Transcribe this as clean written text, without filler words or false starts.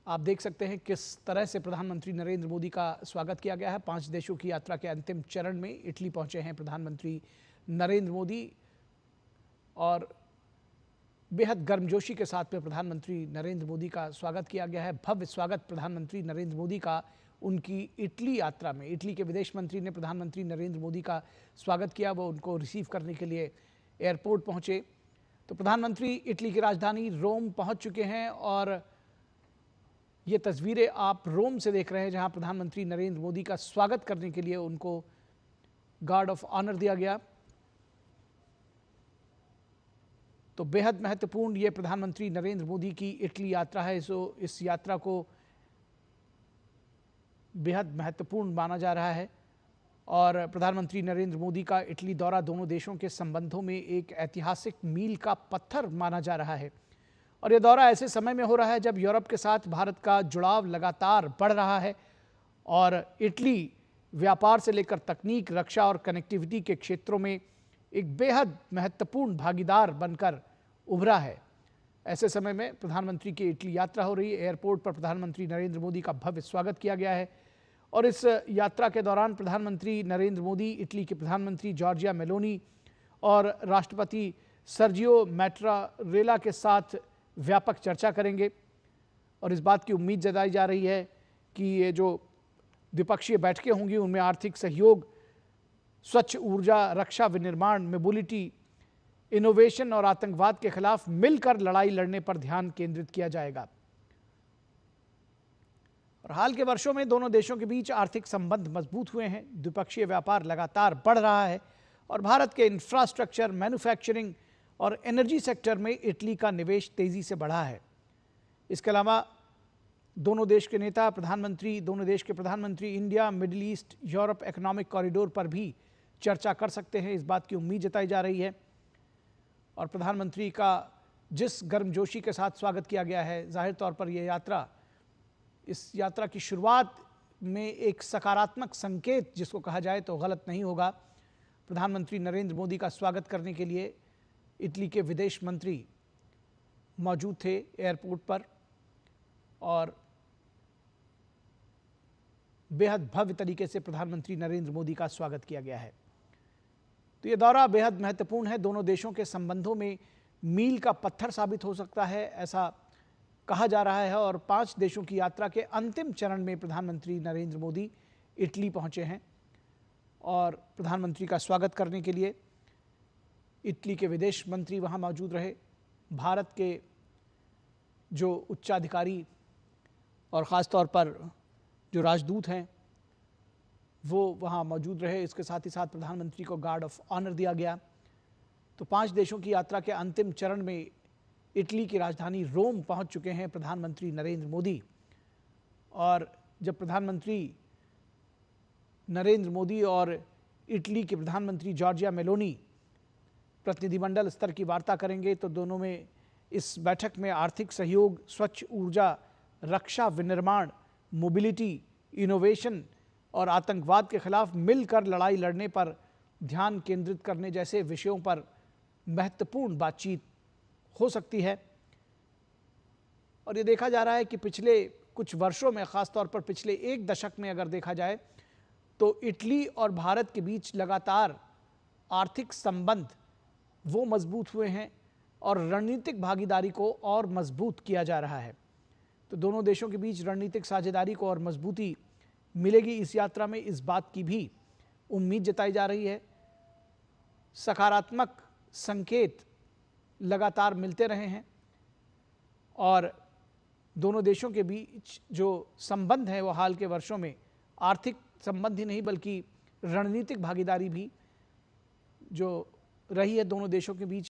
आप देख सकते हैं किस तरह से प्रधानमंत्री नरेंद्र मोदी का स्वागत किया गया है। 5 देशों की यात्रा के अंतिम चरण में इटली पहुंचे हैं प्रधानमंत्री नरेंद्र मोदी और बेहद गर्मजोशी के साथ में प्रधानमंत्री नरेंद्र मोदी का स्वागत किया गया है। भव्य स्वागत प्रधानमंत्री नरेंद्र मोदी का उनकी इटली यात्रा में। इटली के विदेश मंत्री ने प्रधानमंत्री नरेंद्र मोदी का स्वागत किया, वो उनको रिसीव करने के लिए एयरपोर्ट पहुंचे। तो प्रधानमंत्री इटली की राजधानी रोम पहुंच चुके हैं और ये तस्वीरें आप रोम से देख रहे हैं, जहां प्रधानमंत्री नरेंद्र मोदी का स्वागत करने के लिए उनको गार्ड ऑफ ऑनर दिया गया। तो बेहद महत्वपूर्ण ये प्रधानमंत्री नरेंद्र मोदी की इटली यात्रा है। इस यात्रा को बेहद महत्वपूर्ण माना जा रहा है और प्रधानमंत्री नरेंद्र मोदी का इटली दौरा दोनों देशों के संबंधों में एक ऐतिहासिक मील का पत्थर माना जा रहा है। और यह दौरा ऐसे समय में हो रहा है जब यूरोप के साथ भारत का जुड़ाव लगातार बढ़ रहा है और इटली व्यापार से लेकर तकनीक, रक्षा और कनेक्टिविटी के क्षेत्रों में एक बेहद महत्वपूर्ण भागीदार बनकर उभरा है। ऐसे समय में प्रधानमंत्री की इटली यात्रा हो रही है। एयरपोर्ट पर प्रधानमंत्री नरेंद्र मोदी का भव्य स्वागत किया गया है और इस यात्रा के दौरान प्रधानमंत्री नरेंद्र मोदी इटली के प्रधानमंत्री जॉर्जिया मेलोनी और राष्ट्रपति सर्जियो मैट्टारेला के साथ व्यापक चर्चा करेंगे। और इस बात की उम्मीद जताई जा रही है कि ये जो द्विपक्षीय बैठकें होंगी उनमें आर्थिक सहयोग, स्वच्छ ऊर्जा, रक्षा विनिर्माण, मोबिलिटी, इनोवेशन और आतंकवाद के खिलाफ मिलकर लड़ाई लड़ने पर ध्यान केंद्रित किया जाएगा। और हाल के वर्षों में दोनों देशों के बीच आर्थिक संबंध मजबूत हुए हैं। द्विपक्षीय व्यापार लगातार बढ़ रहा है और भारत के इंफ्रास्ट्रक्चर, मैन्युफैक्चरिंग और एनर्जी सेक्टर में इटली का निवेश तेजी से बढ़ा है। इसके अलावा दोनों देश के प्रधानमंत्री India, middle east, Europe economic corridor पर भी चर्चा कर सकते हैं, इस बात की उम्मीद जताई जा रही है। और प्रधानमंत्री का जिस गर्मजोशी के साथ स्वागत किया गया है, जाहिर तौर पर इस यात्रा की शुरुआत में एक सकारात्मक संकेत जिसको कहा जाए तो गलत नहीं होगा। प्रधानमंत्री नरेंद्र मोदी का स्वागत करने के लिए इटली के विदेश मंत्री मौजूद थे एयरपोर्ट पर और बेहद भव्य तरीके से प्रधानमंत्री नरेंद्र मोदी का स्वागत किया गया है। तो यह दौरा बेहद महत्वपूर्ण है, दोनों देशों के संबंधों में मील का पत्थर साबित हो सकता है, ऐसा कहा जा रहा है। और 5 देशों की यात्रा के अंतिम चरण में प्रधानमंत्री नरेंद्र मोदी इटली पहुंचे हैं और प्रधानमंत्री का स्वागत करने के लिए इटली के विदेश मंत्री वहां मौजूद रहे। भारत के जो उच्चाधिकारी और ख़ास तौर पर जो राजदूत हैं वो वहां मौजूद रहे। इसके साथ ही साथ प्रधानमंत्री को गार्ड ऑफ ऑनर दिया गया। तो 5 देशों की यात्रा के अंतिम चरण में इटली की राजधानी रोम पहुंच चुके हैं प्रधानमंत्री नरेंद्र मोदी। और जब प्रधानमंत्री नरेंद्र मोदी और इटली के प्रधानमंत्री जॉर्जिया मेलोनी प्रतिनिधिमंडल स्तर की वार्ता करेंगे तो दोनों में इस बैठक में आर्थिक सहयोग, स्वच्छ ऊर्जा, रक्षा विनिर्माण, मोबिलिटी, इनोवेशन और आतंकवाद के खिलाफ मिलकर लड़ाई लड़ने पर ध्यान केंद्रित करने जैसे विषयों पर महत्वपूर्ण बातचीत हो सकती है। और ये देखा जा रहा है कि पिछले कुछ वर्षों में, खासतौर पर पिछले 1 दशक में अगर देखा जाए तो इटली और भारत के बीच लगातार आर्थिक संबंध वो मजबूत हुए हैं और रणनीतिक भागीदारी को और मजबूत किया जा रहा है। तो दोनों देशों के बीच रणनीतिक साझेदारी को और मजबूती मिलेगी इस यात्रा में, इस बात की भी उम्मीद जताई जा रही है। सकारात्मक संकेत लगातार मिलते रहे हैं और दोनों देशों के बीच जो संबंध है वो हाल के वर्षों में आर्थिक संबंध ही नहीं बल्कि रणनीतिक भागीदारी भी जो रही है दोनों देशों के बीच